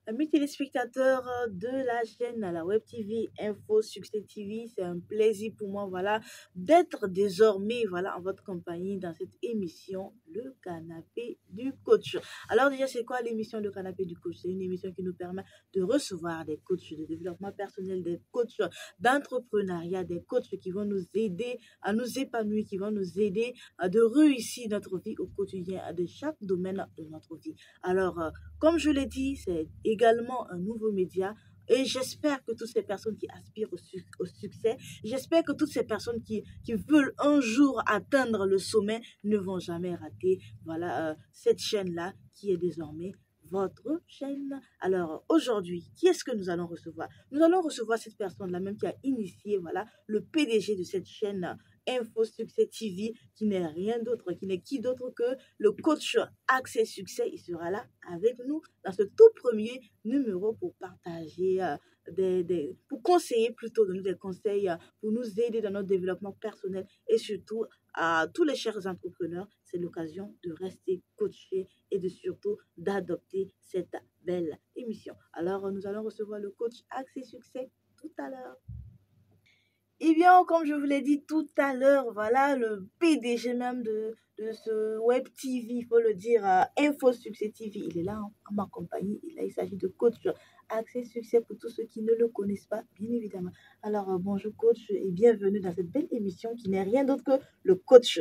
Amis téléspectateurs de la chaîne à la Web TV Info Succès TV, c'est un plaisir pour moi, voilà, d'être désormais, voilà, en votre compagnie dans cette émission, Le Canapé du Coach. Alors déjà, c'est quoi l'émission Le Canapé du Coach? C'est une émission qui nous permet de recevoir des coachs de développement personnel, des coachs d'entrepreneuriat, des coachs qui vont nous aider à nous épanouir, qui vont nous aider à de réussir notre vie au quotidien, de chaque domaine de notre vie. Alors, comme je l'ai dit, c'est également un nouveau média. Et j'espère que toutes ces personnes qui aspirent au succès, j'espère que toutes ces personnes qui veulent un jour atteindre le sommet ne vont jamais rater, voilà, cette chaîne-là qui est désormais votre chaîne. Alors aujourd'hui, qui est-ce que nous allons recevoir? Nous allons recevoir cette personne-là même qui a initié, voilà, le PDG de cette chaîne Info Succès TV, qui n'est rien d'autre, qui n'est qui d'autre que le coach Accès Succès. Il sera là avec nous dans ce tout premier numéro pour partager pour conseiller plutôt, donner des conseils, pour nous aider dans notre développement personnel et surtout à tous les chers entrepreneurs, c'est l'occasion de rester coaché et de surtout d'adopter cette belle émission. Alors, nous allons recevoir le coach Accès Succès tout à l'heure. Eh bien, comme je vous l'ai dit tout à l'heure, voilà, le PDG même de ce Web TV, il faut le dire, Info Succès TV, il est là en ma compagnie. Il s'agit de coach Accès Succès pour tous ceux qui ne le connaissent pas, bien évidemment. Alors, bonjour coach et bienvenue dans cette belle émission qui n'est rien d'autre que le coach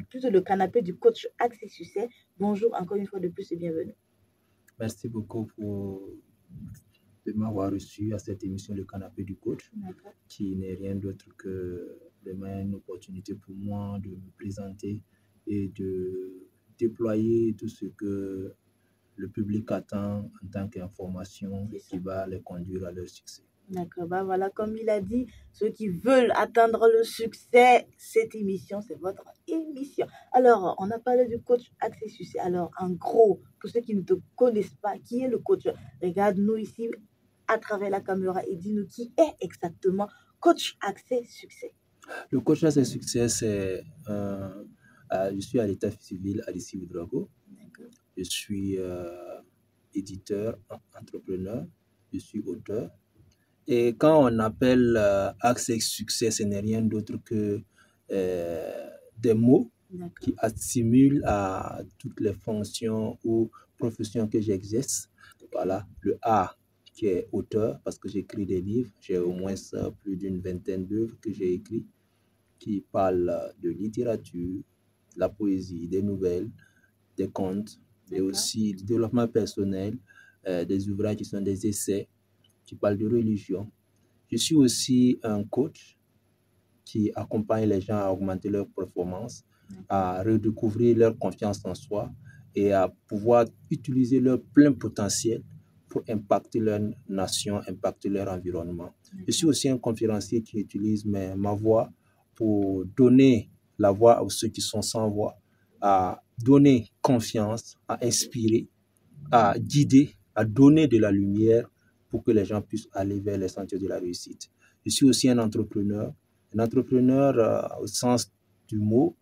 plutôt le canapé du coach Accès Succès. Bonjour encore une fois de plus et bienvenue. Merci beaucoup de m'avoir reçu à cette émission Le Canapé du Coach, qui n'est rien d'autre que une opportunité pour moi de me présenter et de déployer tout ce que le public attend en tant qu'information qui va les conduire à leur succès. D'accord, bah voilà, comme il a dit, ceux qui veulent atteindre le succès, cette émission, c'est votre émission. Alors, on a parlé du coach Accès Succès. Alors, en gros, pour ceux qui ne te connaissent pas, qui est le coach? Regarde-nous ici à travers la caméra et dis-nous qui est exactement coach Accès Succès. Le coach Accès Succès, c'est je suis à l'état civil à l'ICI Ouedraogo. Je suis éditeur, entrepreneur, je suis auteur. Et quand on appelle Accès Succès, ce n'est rien d'autre que des mots qui assimilent à toutes les fonctions ou professions que j'exerce. Voilà, le A qui est auteur, parce que j'écris des livres. J'ai au moins plus d'une vingtaine d'œuvres que j'ai écrites qui parlent de littérature, de la poésie, des nouvelles, des contes, et aussi du développement personnel, des ouvrages qui sont des essais, qui parlent de religion. Je suis aussi un coach qui accompagne les gens à augmenter leur performance, à redécouvrir leur confiance en soi et à pouvoir utiliser leur plein potentiel pour impacter leur nation, impacter leur environnement. Je suis aussi un conférencier qui utilise ma voix pour donner la voix à ceux qui sont sans voix, à donner confiance, à inspirer, à guider, à donner de la lumière pour que les gens puissent aller vers les sentiers de la réussite. Je suis aussi un entrepreneur au sens du mot.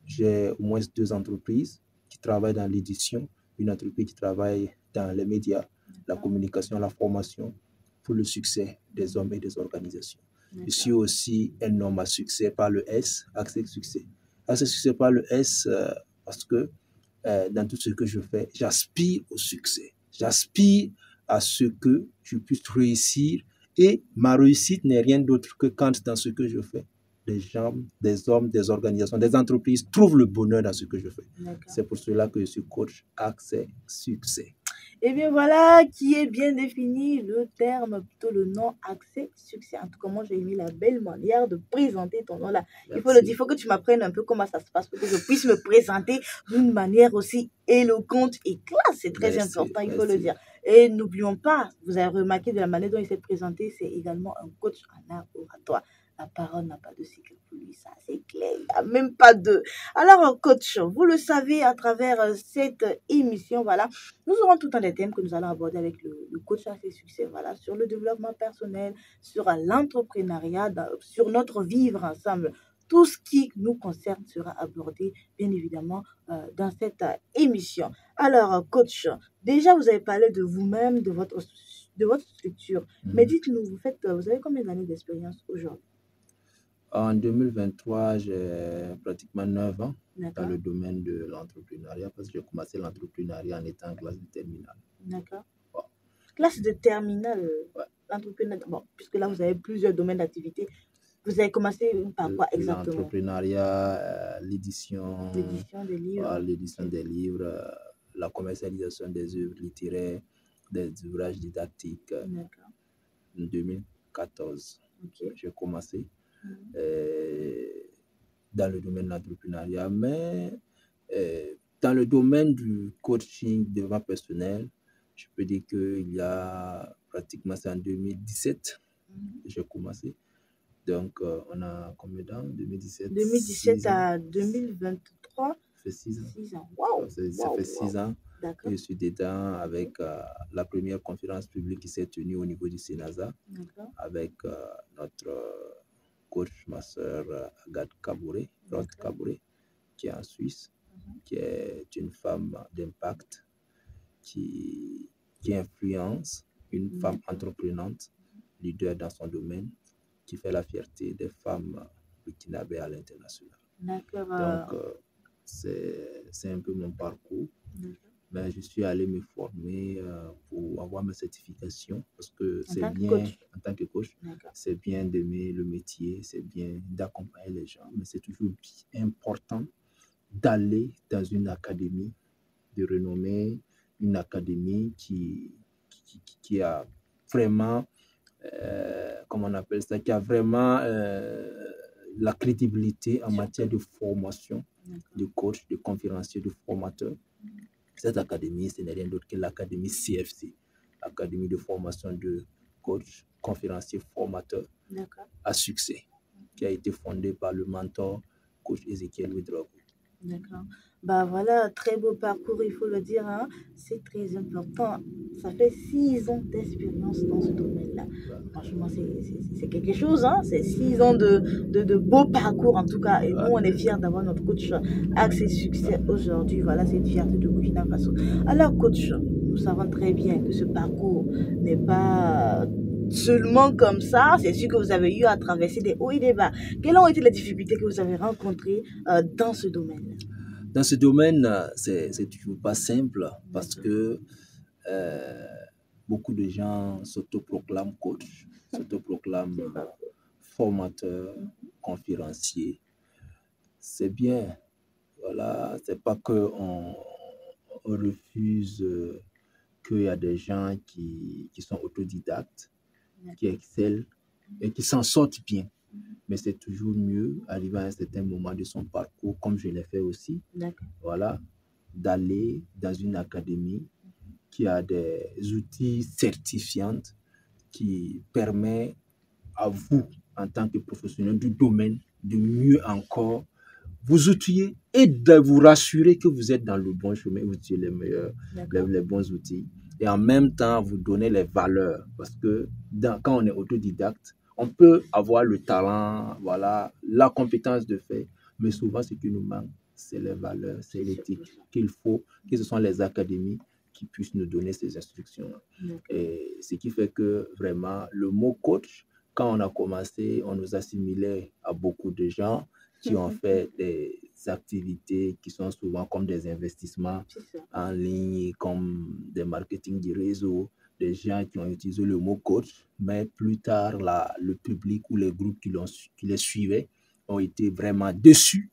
J'ai au moins 2 entreprises qui travaillent dans l'édition, une entreprise qui travaille dans les médias, la communication, la formation pour le succès des hommes et des organisations. Je suis aussi un homme à succès par le S, Accès Succès. Accès Succès par le S parce que dans tout ce que je fais, j'aspire au succès. J'aspire à ce que je puisse réussir et ma réussite n'est rien d'autre que quand dans ce que je fais, des gens, des hommes, des organisations, des entreprises trouvent le bonheur dans ce que je fais. C'est pour cela que je suis coach Accès Succès. Et bien voilà qui est bien défini le terme, plutôt le nom Accès Succès. En tout cas, moi j'ai mis la belle manière de présenter ton nom là. Il faut le dire, il faut que tu m'apprennes un peu comment ça se passe pour que je puisse me présenter d'une manière aussi éloquente et classe. C'est très important, il faut le dire. Et n'oublions pas, vous avez remarqué de la manière dont il s'est présenté, c'est également un coach en art oratoire. La parole n'a pas de cycle pour lui, ça c'est clair, il n'y a même pas de... Alors coach, vous le savez à travers cette émission, voilà, nous aurons tout un des thèmes que nous allons aborder avec le coach Accès Succès, voilà, sur le développement personnel, sur l'entrepreneuriat, sur notre vivre ensemble. tout ce qui nous concerne sera abordé, bien évidemment, dans cette émission. Alors, coach, déjà, vous avez parlé de vous-même, de votre structure. Mais dites-nous, vous avez combien d'années d'expérience aujourd'hui? En 2023, j'ai pratiquement 9 ans dans D'accord, le domaine de l'entrepreneuriat parce que j'ai commencé l'entrepreneuriat en étant en classe de terminale. d'accord. Bon, Classe de terminale, ouais. l'entrepreneuriat. Bon, puisque là, vous avez plusieurs domaines d'activité. Vous avez commencé par quoi exactement? L'entrepreneuriat, l'édition, L'édition des livres. l'édition des livres, la commercialisation des œuvres littéraires, des ouvrages didactiques. D'accord, En 2014, ok. j'ai commencé Mhm. dans le domaine de l'entrepreneuriat, mais dans le domaine du coaching de développement personnel, je peux dire qu'il y a pratiquement, c'est en 2017 que j'ai commencé. Donc, on a combien d'ans? 2017, 2017 6 ans. à 2023, Ça fait 6 ans. 6 ans. Waouh! Ça fait 6 ans que D'accord, je suis dedans avec la première conférence publique qui s'est tenue au niveau du Sénasa d'accord, avec notre coach, ma soeur Agathe Kabouré, Rod d'accord. Kabouré, qui est en Suisse, qui est une femme d'impact, qui influence, une femme D'accord. entreprenante, leader dans son domaine, qui fait la fierté des femmes burkinabées à l'international. D'accord. Donc, c'est un peu mon parcours. D'accord. Mais je suis allé me former pour avoir ma certification parce que En c'est tant que bien, coach. en tant que coach, D'accord. c'est bien d'aimer le métier, c'est bien d'accompagner les gens, mais c'est toujours important d'aller dans une académie de renommée, une académie qui a vraiment, comment on appelle ça, qui a vraiment la crédibilité en matière de formation, D'accord. de coach, de conférencier, de formateur. Cette académie, ce n'est rien d'autre que l'académie CFC, l'Académie de formation de coach, conférencier, formateur D'accord. à succès, qui a été fondée par le mentor coach Ezekiel Ouedraogo. D'accord. Bah voilà, très beau parcours, il faut le dire, hein. C'est très important. Ça fait 6 ans d'expérience dans ce domaine-là. Franchement, c'est quelque chose, hein. C'est 6 ans de beau parcours, en tout cas. Et nous, on est fiers d'avoir notre coach Accès Succès aujourd'hui. Voilà, c'est une fierté de Burkina Faso. Alors, coach, nous savons très bien que ce parcours n'est pas seulement comme ça. C'est sûr que vous avez eu à traverser des hauts et des bas. Quelles ont été les difficultés que vous avez rencontrées dans ce domaine? Dans ce domaine, c'est toujours pas simple parce que beaucoup de gens s'autoproclament coach, s'autoproclament formateur, conférencier. C'est bien. Voilà, c'est pas qu'on refuse qu'il y a des gens qui sont autodidactes, qui excellent et qui s'en sortent bien. Mais c'est toujours mieux, arrivé à un certain moment de son parcours, comme je l'ai fait aussi, voilà, d'aller dans une académie qui a des outils certifiants qui permet à vous, en tant que professionnel du domaine, de mieux encore vous outiller et de vous rassurer que vous êtes dans le bon chemin, vous utilisez les bons outils et en même temps vous donner les valeurs parce que quand on est autodidacte, on peut avoir le talent, voilà, la compétence de faire, mais souvent ce qui nous manque, c'est les valeurs, c'est l'éthique qu'il faut, que ce sont les académies qui puissent nous donner ces instructions. Et ce qui fait que vraiment, le mot coach, quand on a commencé, on nous assimilait à beaucoup de gens qui ont fait des activités qui sont souvent comme des investissements en ligne, comme des marketing du réseau, des gens qui ont utilisé le mot coach, mais plus tard, le public ou les groupes qui les suivaient ont été vraiment déçus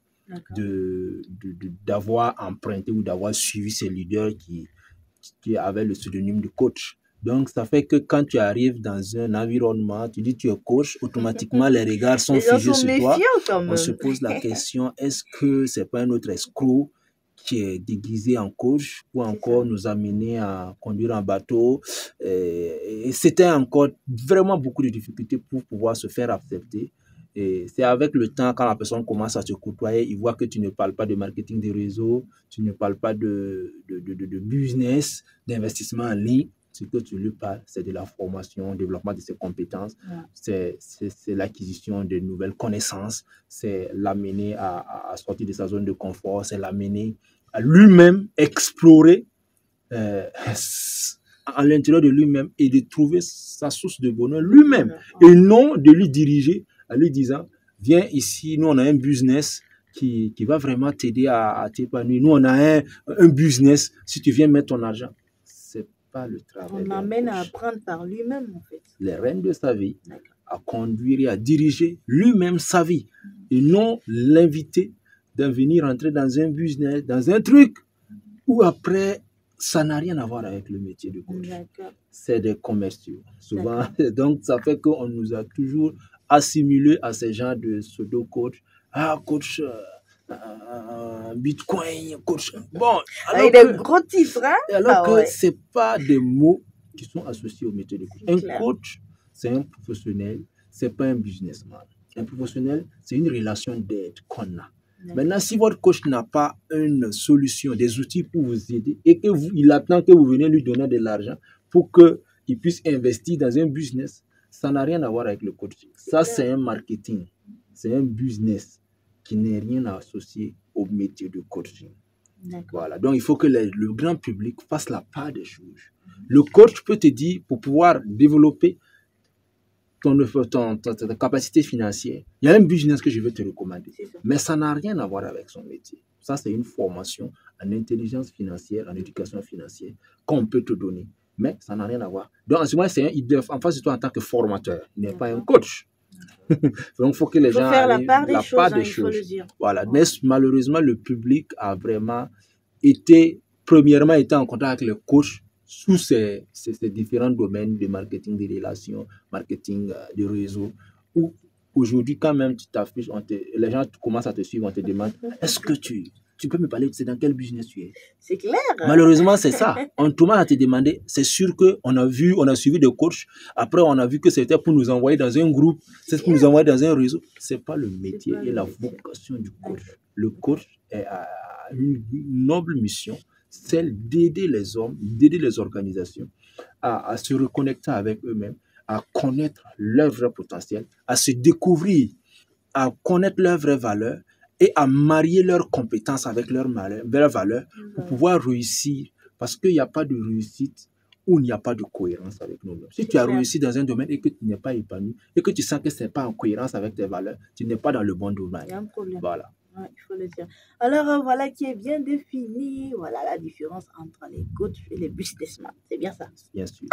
d'avoir emprunté ou d'avoir suivi ces leaders qui avaient le pseudonyme de coach. Donc, ça fait que quand tu arrives dans un environnement, tu dis tu es coach, automatiquement les regards sont figés sur toi. On se pose la question, est-ce que c'est pas un autre escroc qui est déguisé en coach ou encore nous amener à conduire un bateau? Et c'était encore vraiment beaucoup de difficultés pour pouvoir se faire accepter. Et c'est avec le temps, quand la personne commence à te côtoyer, il voit que tu ne parles pas de marketing de réseau, tu ne parles pas de business, d'investissement en ligne. Ce que tu lui parles, c'est de la formation, développement de ses compétences, c'est l'acquisition de nouvelles connaissances, c'est l'amener à sortir de sa zone de confort, c'est l'amener à lui-même explorer à l'intérieur de lui-même et de trouver sa source de bonheur lui-même et non de lui diriger en lui disant viens ici, nous on a un business qui va vraiment t'aider à t'épanouir. Nous on a un business, si tu viens mettre ton argent, c'est pas le travail. On l'amène à apprendre par lui-même en fait. Les rênes de sa vie, à conduire et à diriger lui-même sa vie et non l'inviter de venir entrer dans un business, dans un truc où après ça n'a rien à voir avec le métier de coach. C'est des commerciaux. Souvent, donc ça fait qu'on nous a toujours assimilés à ces genres de pseudo-coach. Ah, coach Bitcoin, coach. Bon, alors des gros titres, hein? Alors que c'est pas des mots qui sont associés au métier de coach. Un coach, c'est un professionnel, c'est pas un businessman. Un professionnel, c'est une relation d'aide qu'on a. Maintenant, si votre coach n'a pas une solution, des outils pour vous aider et qu'il attend que vous veniez lui donner de l'argent pour qu'il puisse investir dans un business, ça n'a rien à voir avec le coaching. Ça, c'est un marketing. C'est un business qui n'est rien à associer au métier de coaching. Voilà. Donc, il faut que le grand public fasse la part des choses. Le coach peut te dire, pour pouvoir développer ta capacité financière, il y a un business que je vais te recommander. Mais ça n'a rien à voir avec son métier. Ça, c'est une formation en intelligence financière, en éducation financière qu'on peut te donner. Mais ça n'a rien à voir. Donc, en ce moment, en face de toi en tant que formateur. Il n'est pas un coach. Donc, il faut que les gens faire la part des choses. Faut le dire. Voilà. Mais malheureusement, le public a vraiment été en contact avec le coach sous ces différents domaines de marketing des relations, marketing de réseau, où aujourd'hui, quand même tu t'affiches, les gens commencent à te suivre, on te demande, est-ce que tu peux me parler, c'est dans quel business tu es? C'est clair. Malheureusement, c'est ça. On commence à te demander, c'est sûr qu'on a suivi des coachs, après on a vu que c'était pour nous envoyer dans un groupe, c'est pour nous envoyer dans un réseau. C'est pas le métier et la vocation du coach. Le coach a une noble mission, celle d'aider les hommes, d'aider les organisations à se reconnecter avec eux-mêmes, à connaître leur vrai potentiel, à se découvrir, à connaître leurs vraies valeurs et à marier leurs compétences avec leurs valeurs pour pouvoir réussir. Parce qu'il n'y a pas de réussite où il n'y a pas de cohérence avec nous-mêmes. Si tu as réussi dans un domaine et que tu n'es pas épanoui et que tu sens que ce n'est pas en cohérence avec tes valeurs, tu n'es pas dans le bon domaine. Il y a un problème. Voilà. Ouais, il faut le dire. Alors, voilà qui est bien défini. Voilà la différence entre les coachs et les businessmen. C'est bien ça? Bien sûr.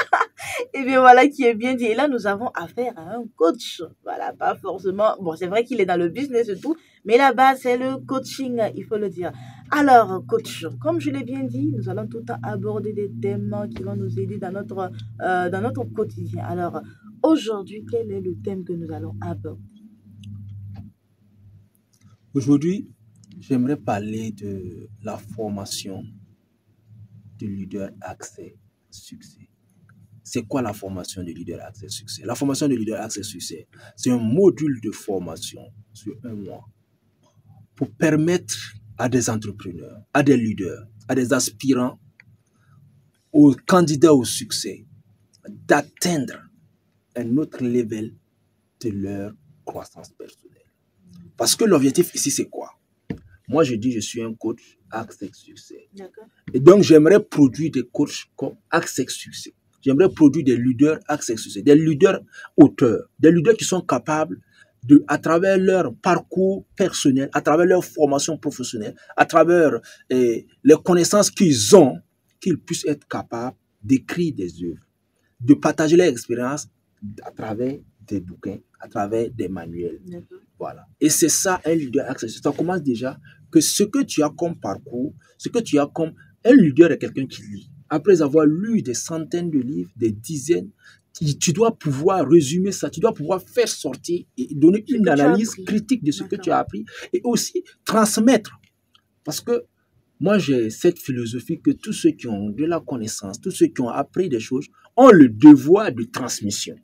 Et bien voilà qui est bien dit. Et là, nous avons affaire à un coach. Voilà, pas forcément. Bon, c'est vrai qu'il est dans le business et tout, mais là-bas, c'est le coaching, il faut le dire. Alors, coach, comme je l'ai bien dit, nous allons tout le temps aborder des thèmes qui vont nous aider dans notre quotidien. Alors, aujourd'hui, quel est le thème que nous allons aborder? Aujourd'hui, j'aimerais parler de la formation de leader accès succès. C'est quoi la formation de leader accès succès? La formation de leader accès succès, c'est un module de formation sur 1 mois pour permettre à des entrepreneurs, à des leaders, à des aspirants, aux candidats au succès d'atteindre un autre level de leur croissance personnelle. Parce que l'objectif ici, c'est quoi? Moi, je dis, je suis un coach accès succès. Et donc, j'aimerais produire des coachs comme accès succès. J'aimerais produire des leaders accès succès, des leaders auteurs, des leaders qui sont capables à travers leur parcours personnel, à travers leur formation professionnelle, à travers les connaissances qu'ils ont, qu'ils puissent être capables d'écrire des œuvres, de partager leur expérience à travers des bouquins, à travers des manuels. Voilà. Et c'est ça, un leader accès. Ça commence déjà que ce que tu as comme parcours, ce que tu as comme... Un leader est quelqu'un qui lit. Après avoir lu des centaines de livres, des dizaines, tu dois pouvoir résumer ça, tu dois pouvoir faire sortir et donner une analyse critique de ce que tu as appris et aussi transmettre. Parce que moi, j'ai cette philosophie que tous ceux qui ont de la connaissance, tous ceux qui ont appris des choses, ont le devoir de transmission.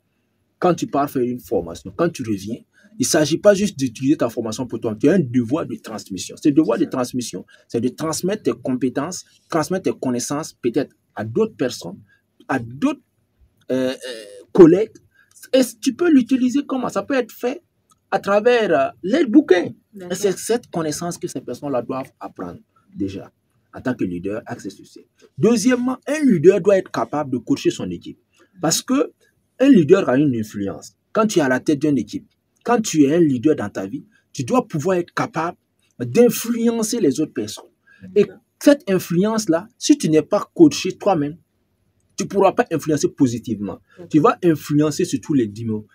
Quand tu pars faire une formation, quand tu reviens, il ne s'agit pas juste d'utiliser ta formation pour toi. Tu as un devoir de transmission. Ce devoir de transmission, c'est de transmettre tes compétences, transmettre tes connaissances peut-être à d'autres personnes à d'autres collègues. Et tu peux l'utiliser comment? Ça peut être fait à travers les bouquins. Et c'est cette connaissance que ces personnes-là doivent apprendre déjà en tant que leader, accès succès. Deuxièmement, un leader doit être capable de coacher son équipe. Parce que un leader a une influence. Quand tu es à la tête d'une équipe, quand tu es un leader dans ta vie, tu dois pouvoir être capable d'influencer les autres personnes. Et cette influence-là, si tu n'es pas coaché toi-même, tu ne pourras pas influencer positivement. Tu vas influencer sur tous les dimensions,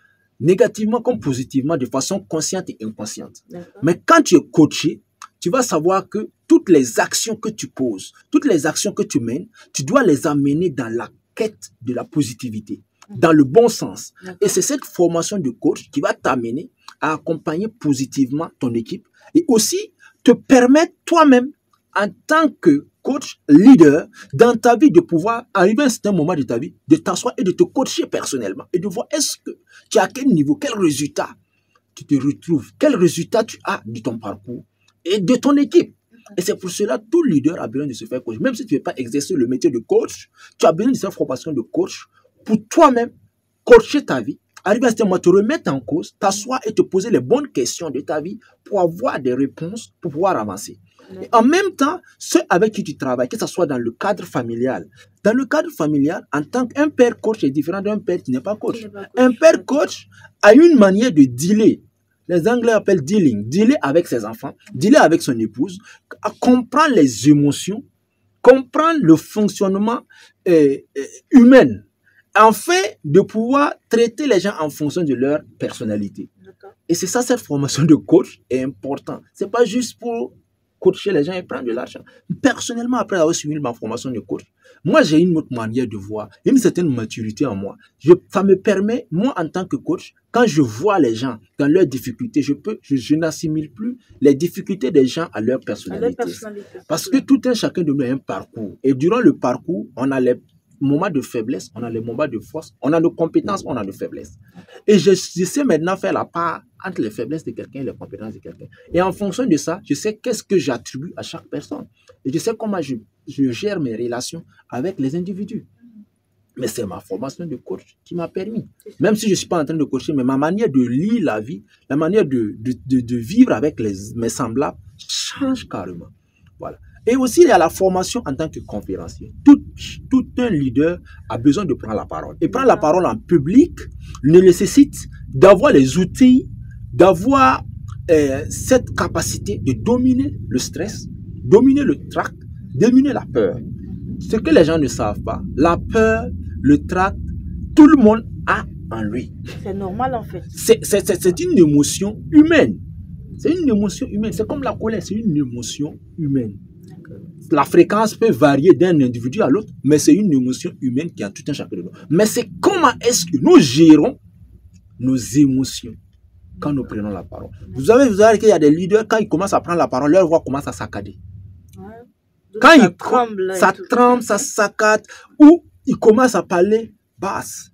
négativement comme positivement, de façon consciente et inconsciente. Mais quand tu es coaché, tu vas savoir que toutes les actions que tu poses, toutes les actions que tu mènes, tu dois les amener dans la quête de la positivité, dans le bon sens. Et c'est cette formation de coach qui va t'amener à accompagner positivement ton équipe et aussi te permettre toi-même, en tant que coach, leader, dans ta vie, de pouvoir arriver à un certain moment de ta vie, de t'asseoir et de te coacher personnellement et de voir est-ce que tu as à quel niveau, quel résultat tu te retrouves, quel résultat tu as de ton parcours et de ton équipe. Et c'est pour cela que tout leader a besoin de se faire coach. Même si tu ne veux pas exercer le métier de coach, tu as besoin de cette formation de coach pour toi-même coacher ta vie, arriver à ce moment, te remettre en cause, t'asseoir et te poser les bonnes questions de ta vie pour avoir des réponses, pour pouvoir avancer. Et en même temps, ceux avec qui tu travailles, que ce soit dans le cadre familial. Dans le cadre familial, en tant qu'un père coach est différent d'un père qui n'est pas coach. Un père coach a une manière de dealer. Les Anglais appellent dealer avec ses enfants, dealer avec son épouse, comprendre les émotions, comprendre le fonctionnement humain, afin de pouvoir traiter les gens en fonction de leur personnalité. Et c'est ça, cette formation de coach est importante. C'est pas juste pour coacher les gens et prendre de l'argent. Personnellement, après avoir suivi ma formation de coach, moi, j'ai une autre manière de voir, une certaine maturité en moi. Ça me permet, moi, en tant que coach, quand je vois les gens dans leurs difficultés, je n'assimile plus les difficultés des gens à leur personnalité. Parce que tout un chacun de nous a un parcours. Et durant le parcours, on a les moments de faiblesse, on a les moments de force, on a nos compétences, on a nos faiblesses. Et je sais maintenant faire la part entre les faiblesses de quelqu'un et les compétences de quelqu'un. Et en fonction de ça, je sais qu'est-ce que j'attribue à chaque personne. Et je sais comment je gère mes relations avec les individus. Mais c'est ma formation de coach qui m'a permis. Même si je ne suis pas en train de coacher, mais ma manière de lire la vie, la manière de vivre avec mes semblables change carrément. Voilà. Et aussi, il y a la formation en tant que conférencier. Tout un leader a besoin de prendre la parole. Et prendre la parole en public nécessite d'avoir les outils, d'avoir cette capacité de dominer le stress, dominer le trac, dominer la peur. Ce que les gens ne savent pas, la peur, le trac, tout le monde a en lui. C'est normal en fait. C'est une émotion humaine. C'est une émotion humaine. C'est comme la colère, c'est une émotion humaine. La fréquence peut varier d'un individu à l'autre, mais c'est une émotion humaine qui a tout un chacun de nous. Mais c'est comment est-ce que nous gérons nos émotions quand nous prenons la parole. Vous avez vu qu'il y a des leaders, quand ils commencent à prendre la parole, leur voix commence à saccader. Quand ça tremble, ça saccade, ou il commence à parler basse.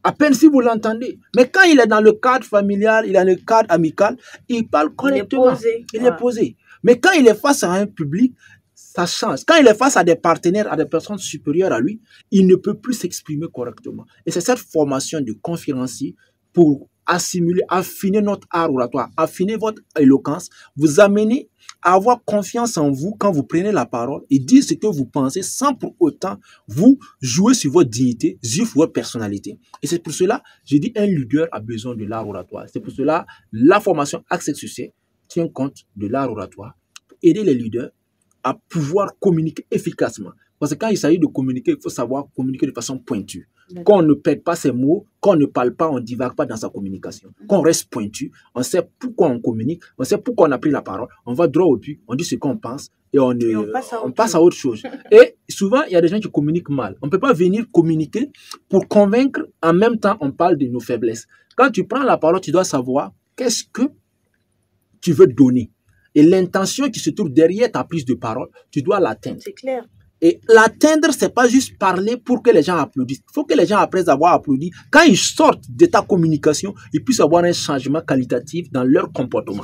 À peine si vous l'entendez. Mais quand il est dans le cadre familial, il est dans le cadre amical, il parle correctement. Il est posé. Mais quand il est face à un public, ça change. Quand il est face à des partenaires, à des personnes supérieures à lui, il ne peut plus s'exprimer correctement. Et c'est cette formation de conférencier pour assimiler, affiner notre art oratoire, affiner votre éloquence, vous amener à avoir confiance en vous quand vous prenez la parole et dire ce que vous pensez sans pour autant vous jouer sur votre dignité, sur votre personnalité. Et c'est pour cela, je dis, un leader a besoin de l'art oratoire. C'est pour cela, la formation Accès Succès tient compte de l'art oratoire pour aider les leaders à pouvoir communiquer efficacement. Parce que quand il s'agit de communiquer, il faut savoir communiquer de façon pointue. Qu'on ne perd pas ses mots, qu'on ne parle pas, on ne divague pas dans sa communication. Qu'on reste pointu, on sait pourquoi on communique, on sait pourquoi on a pris la parole, on va droit au but, on dit ce qu'on pense et on passe à autre chose. Et souvent, il y a des gens qui communiquent mal. On ne peut pas venir communiquer pour convaincre, en même temps, on parle de nos faiblesses. Quand tu prends la parole, tu dois savoir qu'est-ce que tu veux donner. Et l'intention qui se trouve derrière ta prise de parole, tu dois l'atteindre. C'est clair. Et l'atteindre, c'est pas juste parler pour que les gens applaudissent. Il faut que les gens, après avoir applaudi, quand ils sortent de ta communication, ils puissent avoir un changement qualitatif dans leur comportement.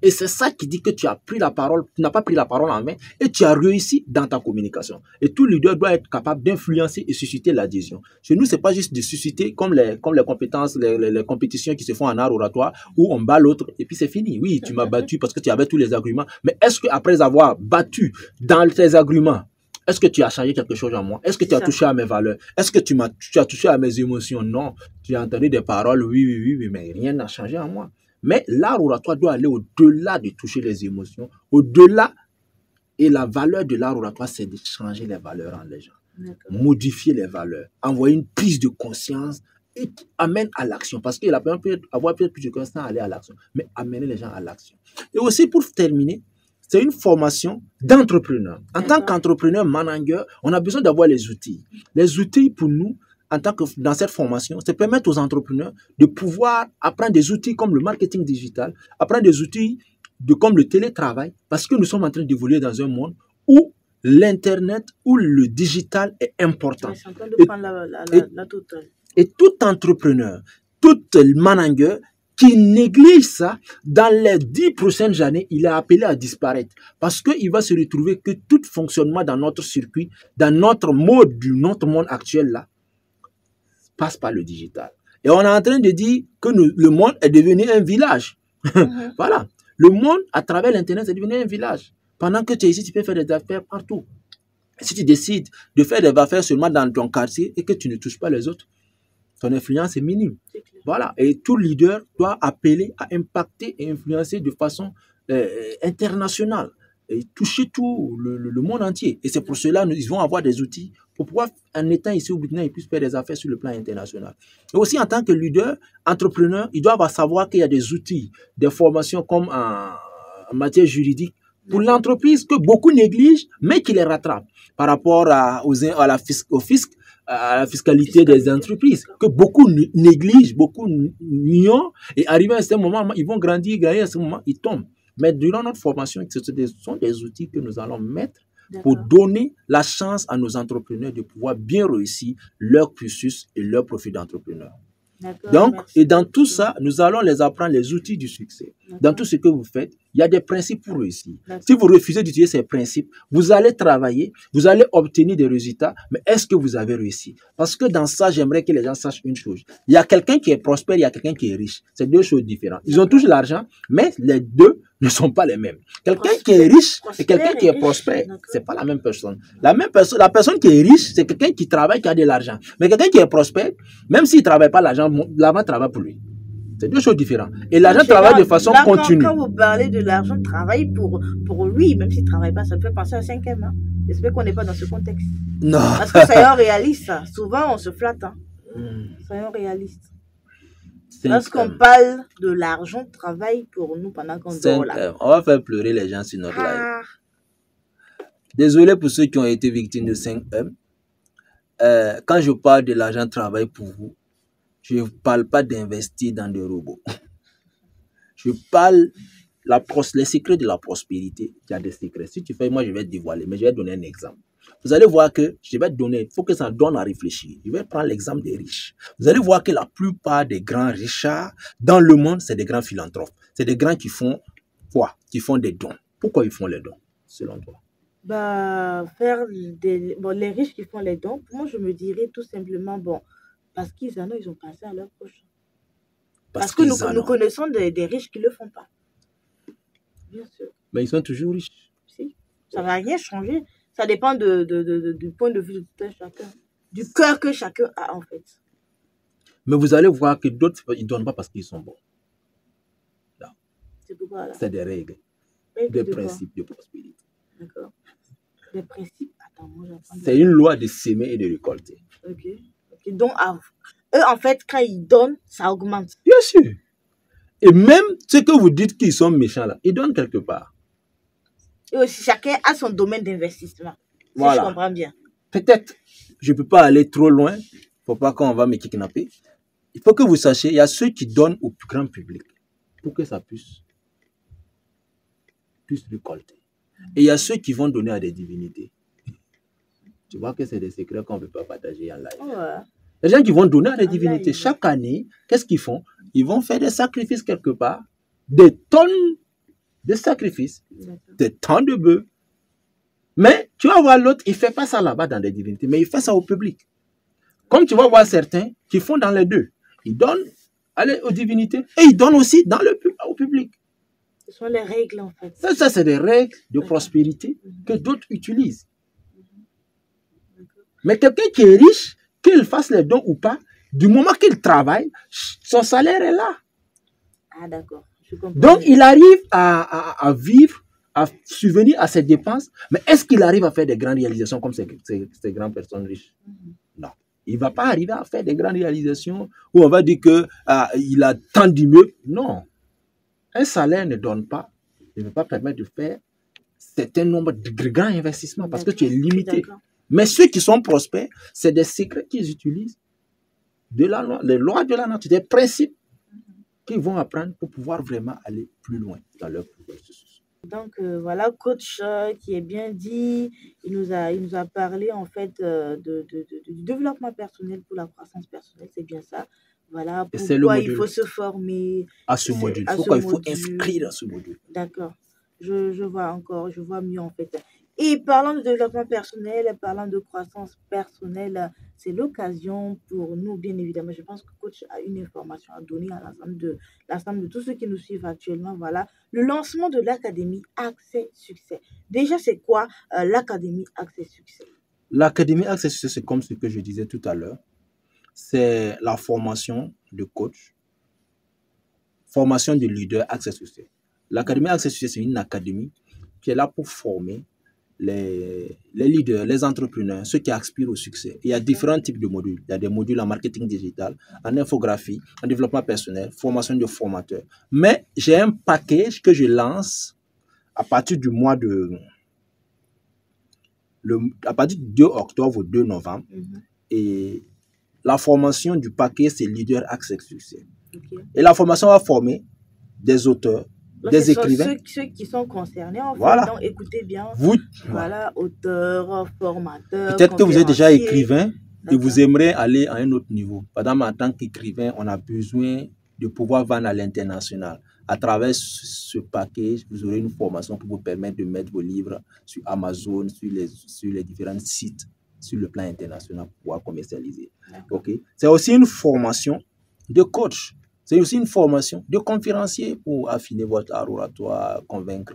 Et c'est ça qui dit que tu as pris la parole, tu n'as pas pris la parole en main et tu as réussi dans ta communication. Et tout leader doit être capable d'influencer et susciter l'adhésion. Chez nous, c'est pas juste de susciter comme les compétences, les compétitions qui se font en art oratoire où on bat l'autre et puis c'est fini. Oui, tu m'as battu parce que tu avais tous les arguments. Mais est-ce qu'après avoir battu dans tes arguments, est-ce que tu as changé quelque chose en moi? Est-ce que tu as touché à mes valeurs? Est-ce que tu as touché à mes émotions? Non. Tu as entendu des paroles, oui, mais rien n'a changé en moi. Mais l'art oratoire doit aller au-delà de toucher les émotions, au-delà, et la valeur de l'art oratoire, c'est de changer les valeurs en les gens, modifier les valeurs, envoyer une prise de conscience et qui amène à l'action. Parce que la personne peut avoir plus de conscience à aller à l'action, mais amener les gens à l'action. Et aussi, pour terminer, c'est une formation d'entrepreneur. En tant qu'entrepreneur, manager, on a besoin d'avoir les outils. Les outils, pour nous, en tant que dans cette formation, c'est permettre aux entrepreneurs de pouvoir apprendre des outils comme le marketing digital, apprendre des outils comme le télétravail, parce que nous sommes en train d'évoluer dans un monde où l'Internet, où le digital est important. C'est en train de prendre la totale. Et tout entrepreneur, tout manager qui néglige ça, dans les 10 prochaines années, il est appelé à disparaître. Parce qu'il va se retrouver que tout fonctionnement dans notre circuit, dans notre mode, notre monde actuel là, passe par le digital. Et on est en train de dire que le monde est devenu un village. Voilà. Le monde, à travers l'Internet, est devenu un village. Pendant que tu es ici, tu peux faire des affaires partout. Si tu décides de faire des affaires seulement dans ton quartier et que tu ne touches pas les autres, ton influence est minime. Voilà. Et tout leader doit appeler à impacter et influencer de façon internationale et toucher tout le monde entier. Et c'est pour cela qu'ils vont avoir des outils pour pouvoir, en étant ici au Burkina, ils puissent faire des affaires sur le plan international. Et aussi, en tant que leader, entrepreneur, ils doivent savoir qu'il y a des outils, des formations comme en matière juridique pour l'entreprise que beaucoup négligent, mais qui les rattrapent par rapport au fisc, à la fiscalité des entreprises, que beaucoup négligent, beaucoup ignorent, et arrivé à ce moment, ils vont grandir, à ce moment, ils tombent. Mais durant notre formation, ce sont des outils que nous allons mettre pour donner la chance à nos entrepreneurs de pouvoir bien réussir leur cursus et leur profil d'entrepreneur. Donc, et dans tout ça, nous allons les apprendre les outils du succès. Dans tout ce que vous faites, il y a des principes pour réussir. Si vous refusez d'utiliser ces principes, vous allez travailler, vous allez obtenir des résultats, mais est-ce que vous avez réussi? Parce que dans ça, j'aimerais que les gens sachent une chose. Il y a quelqu'un qui est prospère, il y a quelqu'un qui est riche. C'est deux choses différentes. Ils ont tous l'argent, mais les deux ne sont pas les mêmes. Quelqu'un qui est riche et quelqu'un qui est prospère, c'est pas la même personne. La personne qui est riche, c'est quelqu'un qui travaille, qui a de l'argent. Mais quelqu'un qui est prospère, même s'il travaille pas l'argent travaille pour lui. C'est deux choses différentes. Et l'argent travaille de façon continue. Quand vous parlez de l'argent travaille pour lui, même s'il ne travaille pas, ça me fait penser à 5e. Hein. J'espère qu'on n'est pas dans ce contexte. Non. Parce que soyons réalistes. Ça. Souvent, on se flatte. Hein. Soyons réalistes. Lorsqu'on parle de l'argent travaille pour nous pendant qu'on dort là. On va faire pleurer les gens sur notre live. Désolé pour ceux qui ont été victimes de 5M. Quand je parle de l'argent travail pour vous, je ne parle pas d'investir dans des robots. Je parle les secrets de la prospérité. Il y a des secrets. Si tu fais, moi je vais te dévoiler, mais je vais te donner un exemple. Vous allez voir que je vais te donner, il faut que ça donne à réfléchir. Je vais prendre l'exemple des riches. Vous allez voir que la plupart des grands richards dans le monde, c'est des grands philanthropes. C'est des grands qui font quoi? Qui font des dons. Pourquoi ils font les dons, selon toi? Les riches qui font les dons, moi je me dirais tout simplement, parce qu'ils en ont, ils ont pensé à leur prochain. Parce que nous connaissons des riches qui ne le font pas. Bien sûr. Mais ils sont toujours riches. Si. Ça ne va rien changer. Ça dépend du point de vue de chacun. Du cœur que chacun a, en fait. Mais vous allez voir que d'autres, ils ne donnent pas parce qu'ils sont bons. Là. C'est pourquoi là? C'est des règles. Des principes de prospérité. D'accord. Des principes, attends, moi j'apprends. C'est une loi de s'aimer et de récolter. Ok. Donc, eux, en fait, quand ils donnent, ça augmente. Bien sûr. Et même ceux que vous dites qu'ils sont méchants là, ils donnent quelque part. Et aussi, chacun a son domaine d'investissement. Voilà. Si je comprends bien. Peut-être, je ne peux pas aller trop loin, pour pas qu'on va me kidnapper. Il faut que vous sachiez, il y a ceux qui donnent au plus grand public pour que ça puisse récolter. Et il y a ceux qui vont donner à des divinités. Tu vois que c'est des secrets qu'on ne peut pas partager en live. Ouais. Les gens qui vont donner à des divinités, chaque année, qu'est-ce qu'ils font? Ils vont faire des sacrifices quelque part, des tonnes de sacrifice, de temps de bœuf. Mais tu vas voir l'autre, il ne fait pas ça là-bas dans des divinités, mais il fait ça au public. Comme tu vas voir certains qui font dans les deux. Ils donnent aux divinités et ils donnent aussi au public. Ce sont les règles en fait. Ça c'est des règles de prospérité que d'autres utilisent. Mais quelqu'un qui est riche, qu'il fasse les dons ou pas, du moment qu'il travaille, son salaire est là. Ah d'accord. Donc il arrive à vivre, à subvenir à ses dépenses, mais est-ce qu'il arrive à faire des grandes réalisations comme ces grandes personnes riches? Non. Il ne va pas arriver à faire des grandes réalisations où on va dire qu'il a tant d'immeubles. Non. Un salaire ne donne pas, ne peut pas permettre de faire certain nombre de grands investissements parce que tu es limité. Mais ceux qui sont prospères, c'est des secrets qu'ils utilisent, les lois de la nature, des principes qu'ils vont apprendre pour pouvoir vraiment aller plus loin dans leur processus. Donc voilà, coach qui est bien dit, il nous a parlé en fait du développement personnel pour la croissance personnelle, c'est bien ça. Voilà, pourquoi il faut se former à ce module, pourquoi il faut inscrire à ce module. D'accord, je vois mieux en fait. Et parlant de développement personnel, parlant de croissance personnelle, c'est l'occasion pour nous, bien évidemment. Je pense que coach a une information à donner à l'ensemble de tous ceux qui nous suivent actuellement. Voilà, le lancement de l'Académie Accès Succès. Déjà, c'est quoi l'Académie Accès Succès? L'Académie Accès Succès, c'est comme ce que je disais tout à l'heure. C'est la formation de coach, formation de leader Accès Succès. L'Académie Accès Succès, c'est une académie qui est là pour former les leaders, les entrepreneurs, ceux qui aspirent au succès. Il y a différents types de modules. Il y a des modules en marketing digital, en infographie, en développement personnel, formation de formateurs. Mais j'ai un package que je lance à partir du mois à partir du 2 octobre au 2 novembre. Et la formation du paquet, c'est Leader Accès Succès. Et la formation va former des auteurs, donc, des écrivains. Ceux qui sont concernés, en fait. Voilà. Donc, écoutez bien. Voilà, auteurs, formateurs. Peut-être que vous êtes déjà écrivain et vous aimeriez aller à un autre niveau. Par exemple, en tant qu'écrivain, on a besoin de pouvoir vendre à l'international. À travers ce package, vous aurez une formation qui vous permet de mettre vos livres sur Amazon, sur les différents sites sur le plan international pour pouvoir commercialiser. Okay? C'est aussi une formation de coach. C'est aussi une formation de conférencier pour affiner votre art oratoire, convaincre,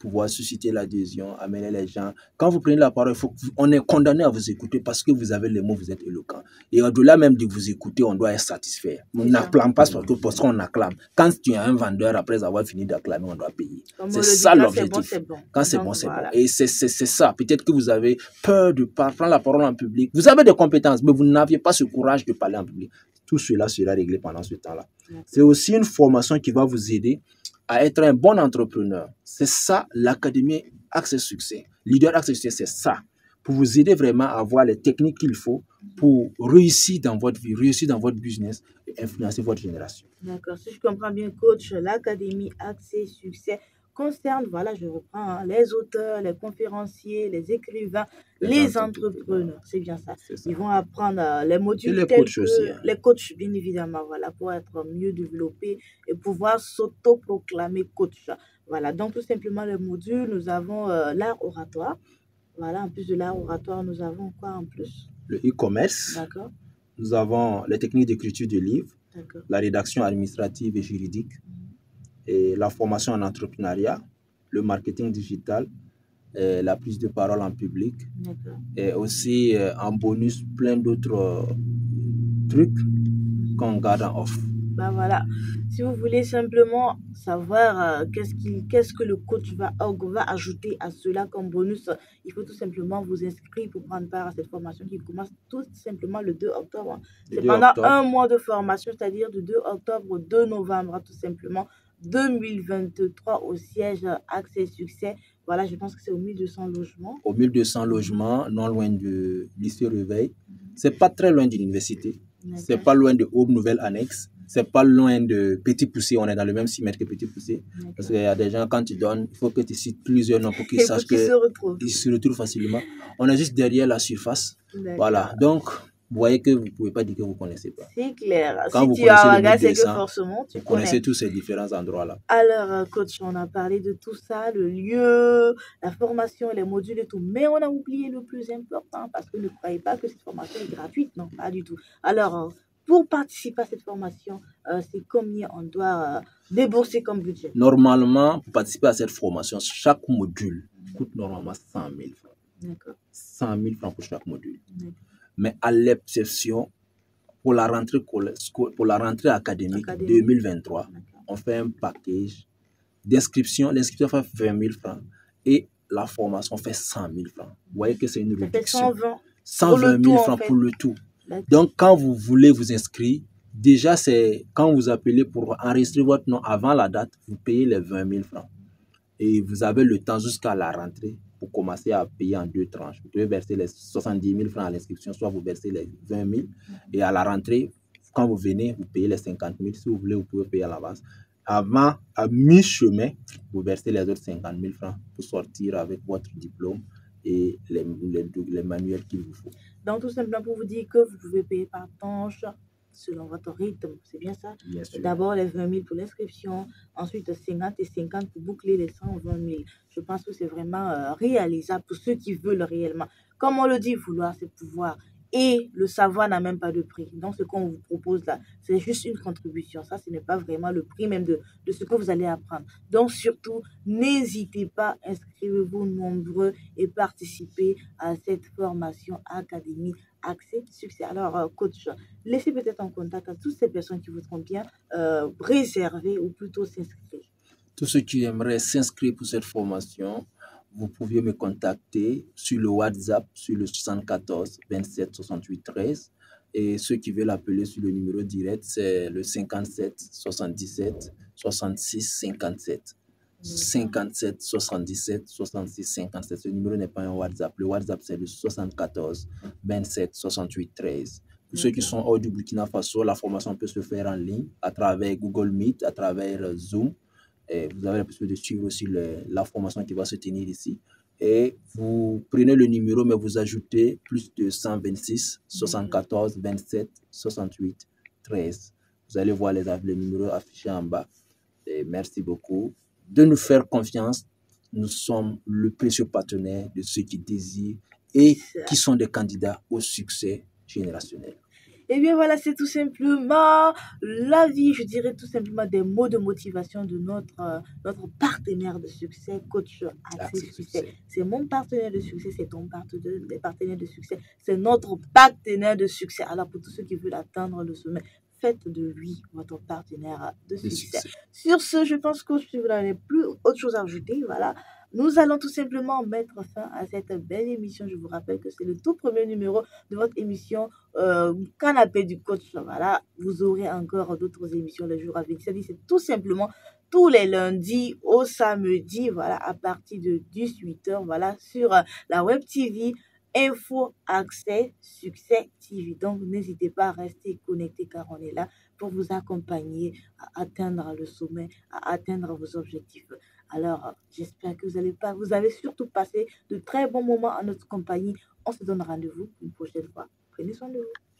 pouvoir susciter l'adhésion, amener les gens. Quand vous prenez la parole, on est condamné à vous écouter parce que vous avez les mots, vous êtes éloquent. Et au-delà même de vous écouter, on doit être satisfait. On n'acclame pas parce qu'on acclame. Quand tu es un vendeur, après avoir fini d'acclamer, on doit payer. C'est ça l'objectif. Quand c'est bon, c'est bon. Et c'est ça. Peut-être que vous avez peur de prendre la parole en public. Vous avez des compétences, mais vous n'aviez pas ce courage de parler en public. Tout cela sera réglé pendant ce temps-là. C'est aussi une formation qui va vous aider à être un bon entrepreneur. C'est ça, l'Académie Accès Succès. Leader Accès Succès, c'est ça. Pour vous aider vraiment à avoir les techniques qu'il faut pour réussir dans votre vie, réussir dans votre business et influencer votre génération. D'accord. Si je comprends bien, coach, l'Académie Accès Succès concerne, voilà, je reprends, les auteurs, les conférenciers, les écrivains, les entrepreneurs. C'est bien ça. Ils vont apprendre les modules les coachs aussi. Les coachs, bien évidemment, voilà, pour être mieux développés et pouvoir s'auto-proclamer coach. Voilà, donc tout simplement les modules, nous avons l'art oratoire. Voilà, en plus de l'art oratoire, nous avons quoi en plus? Le e-commerce. D'accord. Nous avons les techniques d'écriture de livres, la rédaction administrative et juridique, et la formation en entrepreneuriat, le marketing digital, la prise de parole en public, et aussi en bonus plein d'autres trucs qu'on garde en off. Ben voilà, si vous voulez simplement savoir qu'est-ce que le coach va ajouter à cela comme bonus, il faut tout simplement vous inscrire pour prendre part à cette formation qui commence tout simplement le 2 octobre. C'est pendant un mois de formation, c'est-à-dire du 2 octobre au 2 novembre, tout simplement 2023 au siège Accès Succès. Voilà, je pense que c'est au 1200 logements. Au 1200 logements, non loin du lycée Réveil. C'est pas très loin de l'université. C'est pas loin de Aube Nouvelle Annexe. C'est pas loin de Petit Poussé. On est dans le même 6 mètres que Petit Poussé. Parce qu'il y a des gens, quand tu donnes, il faut que tu cites plusieurs noms pour qu'ils sachent qu'ils se retrouvent facilement. On est juste derrière la surface. Voilà. Donc, vous voyez que vous ne pouvez pas dire que vous ne connaissez pas. C'est clair. Quand Si vous tu as connaissez le Ouaga, c'est que 1200, forcément tu vous connaissez connais. tous ces différents endroits-là. Alors, coach, on a parlé de tout ça, le lieu, la formation, les modules et tout, mais on a oublié le plus important parce que ne croyez pas que cette formation est gratuite, non, pas du tout. Alors, pour participer à cette formation, c'est combien on doit débourser comme budget? Normalement, pour participer à cette formation, chaque module coûte normalement 100 000 francs. D'accord. 100 000 francs pour chaque module. D'accord. Mais à l'exception, pour la rentrée académique Académique. 2023, D'accord. on fait un package d'inscription. L'inscription fait 20 000 francs et la formation fait 100 000 francs. Vous voyez que c'est une Ça fait réduction. 120 000 en francs fait. pour le tout. D'accord. Donc, quand vous voulez vous inscrire, déjà, c'est quand vous appelez pour enregistrer votre nom avant la date, vous payez les 20 000 francs. Et vous avez le temps jusqu'à la rentrée pour commencer à payer en 2 tranches. Vous devez verser les 70 000 francs à l'inscription, soit vous versez les 20 000. Et à la rentrée, quand vous venez, vous payez les 50 000. Si vous voulez, vous pouvez payer à l'avance. Avant, à mi-chemin, vous versez les autres 50 000 francs pour sortir avec votre diplôme et les manuels qu'il vous faut. Donc, tout simplement pour vous dire que vous pouvez payer par tranche selon votre rythme. C'est bien ça? Bien sûr. D'abord les 20 000 pour l'inscription, ensuite 50 et 50 pour boucler les 120 000. Je pense que c'est vraiment réalisable pour ceux qui veulent réellement. Comme on le dit, vouloir, c'est pouvoir. Et le savoir n'a même pas de prix. Donc, ce qu'on vous propose là, c'est juste une contribution. Ça, ce n'est pas vraiment le prix même de ce que vous allez apprendre. Donc, surtout, n'hésitez pas, inscrivez-vous nombreux et participez à cette formation académique Accès Succès. Alors, coach, laissez peut-être en contact à toutes ces personnes qui voudront bien réserver ou plutôt s'inscrire. Tous ceux qui aimeraient s'inscrire pour cette formation, vous pouvez me contacter sur le WhatsApp, sur le 74 27 68 13. Et ceux qui veulent appeler sur le numéro direct, c'est le 57 77 66 57. 57 77 66 57. Ce numéro n'est pas un WhatsApp. Le WhatsApp, c'est le 74 27 68 13. Pour ceux qui sont hors du Burkina Faso, la formation peut se faire en ligne à travers Google Meet, à travers Zoom. Et vous avez la possibilité de suivre aussi la formation qui va se tenir ici. Et vous prenez le numéro, mais vous ajoutez plus de 126 74 27 68 13. Vous allez voir les numéros affichés en bas. Et merci beaucoup de nous faire confiance. Nous sommes le précieux partenaire de ceux qui désirent et qui sont des candidats au succès générationnel. Et bien voilà, c'est tout simplement l'avis, je dirais tout simplement des mots de motivation de notre partenaire de succès, coach Accès Succès. C'est mon partenaire de succès, c'est ton partenaire de succès, c'est notre partenaire de succès. Alors pour tous ceux qui veulent atteindre le sommet, faites de lui votre partenaire de succès. Sur ce, je pense que si vous n'avez plus autre chose à ajouter, voilà. Nous allons tout simplement mettre fin à cette belle émission. Je vous rappelle que c'est le tout premier numéro de votre émission Canapé du coach. Voilà, vous aurez encore d'autres émissions les jours à venir. C'est tout simplement tous les lundis au samedi, voilà, à partir de 18h, voilà, sur la web TV Info Accès Succès TV. Donc, n'hésitez pas à rester connecté car on est là pour vous accompagner à atteindre le sommet, à atteindre vos objectifs. Alors, j'espère que vous avez surtout passé de très bons moments en notre compagnie. On se donne rendez-vous une prochaine fois. Prenez soin de vous.